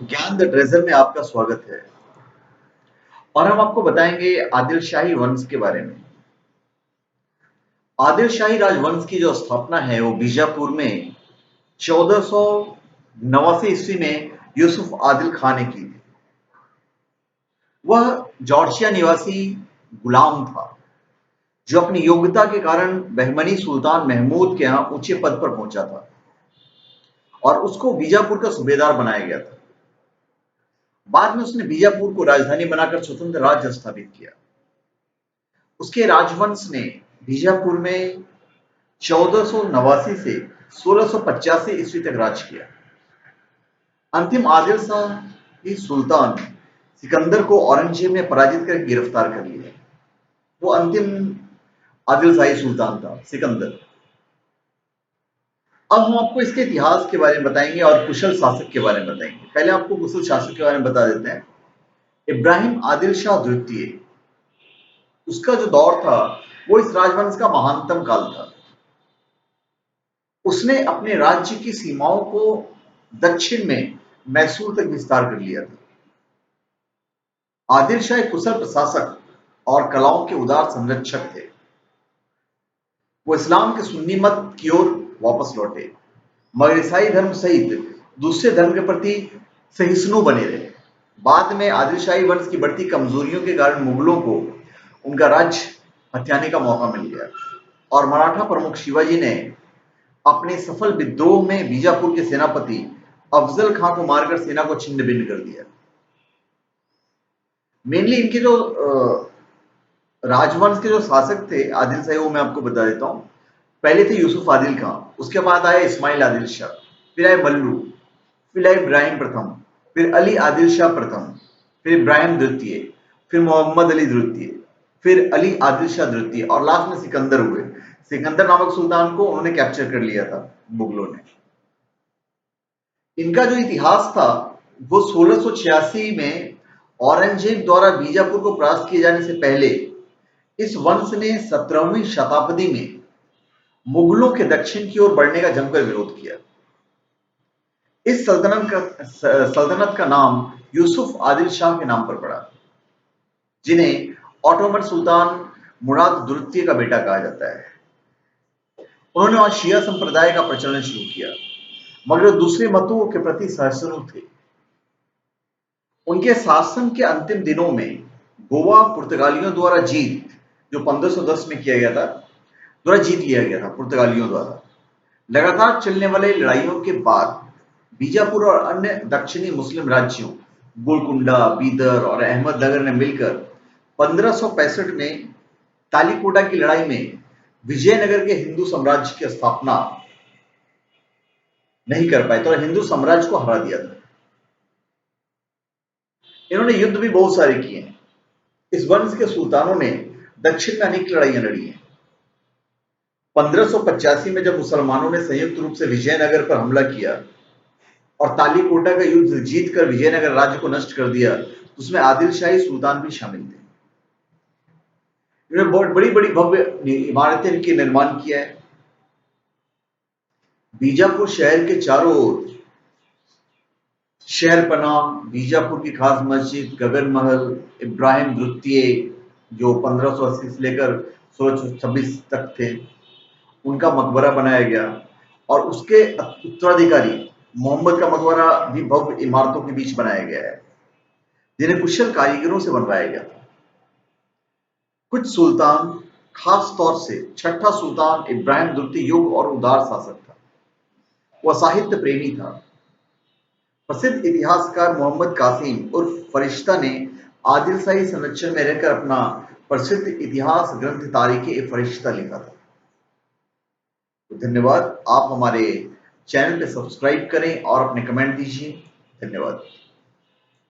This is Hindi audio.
ज्ञान द ट्रेजर में आपका स्वागत है और हम आपको बताएंगे आदिल शाही वंश के बारे में। आदिल शाही राजवंश की जो स्थापना है वो बीजापुर में 1489 ईस्वी में यूसुफ आदिल खान ने की थी। वह जॉर्जिया निवासी गुलाम था जो अपनी योग्यता के कारण बहमनी सुल्तान महमूद के यहाँ ऊंचे पद पर पहुंचा था और उसको बीजापुर का सूबेदार बनाया गया था। बाद में उसने बीजापुर को राजधानी बनाकर स्वतंत्र राज्य स्थापित किया। उसके राजवंश ने बीजापुर में 1489 से 1685 ईस्वी तक राज किया। अंतिम आदिल शाही सुल्तान सिकंदर को औरंगजेब ने पराजित कर गिरफ्तार कर लिया। वो अंतिम आदिल शाही सुल्तान था, सिकंदर। अब हम आपको इसके इतिहास के बारे में बताएंगे और कुशल शासक के बारे में बताएंगे। पहले आपको कुशल शासक के बारे में बता देते हैं। इब्राहिम आदिल शाह द्वितीय, उसका जो दौर था वो इस राजवंश का महानतम काल था। उसने अपने राज्य की सीमाओं को दक्षिण में मैसूर तक विस्तार कर लिया था। आदिल शाह एक कुशल प्रशासक और कलाओं के उदार संरक्षक थे। वो इस्लाम के सुन्नी मत की ओर वापस लौटे मगर ईसाई धर्म सहित दूसरे धर्म के प्रति सहिष्णु बने रहे। बाद में आदिल शाही वंश की बढ़ती कमजोरियों के कारण मुगलों को उनका राज्य हथियाने का मौका मिल गया और मराठा प्रमुख शिवाजी ने अपने सफल विद्रोह में बीजापुर के सेनापति अफजल खां को मारकर सेना को छिन्न भिन्न कर दिया। मेनली इनके जो राजवंश के जो शासक थे आदिल शाही, वो मैं आपको बता देता हूँ। पहले थे यूसुफ आदिल खां, उसके बाद आए इस्माइल आदिल शाह, फिर आए मल्लू, फिर आए इब्राहिम प्रथम, फिर अली आदिल शाह प्रथम, फिर इब्राहिम द्वितीय, फिर मोहम्मद अली द्वितीय, फिर अली आदिल शाह द्वितीय और लास्ट में सिकंदर हुए। सिकंदर नामक सुल्तान को उन्होंने कैप्चर कर लिया था मुगलों ने। इनका जो इतिहास था वो 1686 में औरंगजेब द्वारा बीजापुर को परास्त किए जाने से पहले इस वंश ने 17वीं शताब्दी में मुगलों के दक्षिण की ओर बढ़ने का जमकर विरोध किया। इस सल्तनत का नाम यूसुफ आदिल शाह के नाम पर पड़ा, जिन्हें ऑटोमन सुल्तान मुराद द्वितीय का बेटा कहा जाता है। उन्होंने वहां शिया संप्रदाय का प्रचलन शुरू किया मगर दूसरे मतों के प्रति सहिष्णु थे। उनके शासन के अंतिम दिनों में गोवा पुर्तगालियों द्वारा जो 1510 में किया गया था, द्वारा जीत लिया गया था पुर्तगालियों द्वारा। लगातार चलने वाले लड़ाइयों के बाद बीजापुर और अन्य दक्षिणी मुस्लिम राज्यों गोलकुंडा, बीदर और अहमदनगर ने मिलकर 1565 में तालीकोटा की लड़ाई में विजयनगर के हिंदू साम्राज्य की स्थापना नहीं कर पाए तो हिंदू साम्राज्य को हरा दिया था। इन्होंने युद्ध भी बहुत सारे किए हैं। इस वंश के सुल्तानों ने दक्षिण में अनेक लड़ाइयां लड़ी हैं। 1585 में जब मुसलमानों ने संयुक्त रूप से विजयनगर पर हमला किया और तालीकोटा का युद्ध जीतकर विजयनगर राज्य को नष्ट कर दिया, तो उसमें आदिल शाही सुल्तान भी शामिल थे। इन्होंने बहुत बड़ी बड़ी भव्य इमारतें की निर्माण किया है। बीजापुर शहर के चारों ओर शहरपना, बीजापुर की खास मस्जिद, गगन महल, इब्राहिम द्वितीय जो 1580 से लेकर 1626 तक थे, उनका मकबरा बनाया गया और उसके उत्तराधिकारी मोहम्मद का मकबरा भी भव्य इमारतों के बीच बनाया गया है, जिन्हें कुशल कारीगरों से बनवाया गया था। कुछ सुल्तान, खास तौर से छठा सुल्तान इब्राहिम द्वितीय योग्य और उदार शासक था। वह साहित्य प्रेमी था। प्रसिद्ध इतिहासकार मोहम्मद कासिम उर्फ फरिश्ता ने आदिल शाही संरक्षण में रहकर अपना प्रसिद्ध इतिहास ग्रंथ तारीख फरिश्ता लिखा था। तो धन्यवाद। आप हमारे चैनल पे सब्सक्राइब करें और अपने कमेंट दीजिए। धन्यवाद।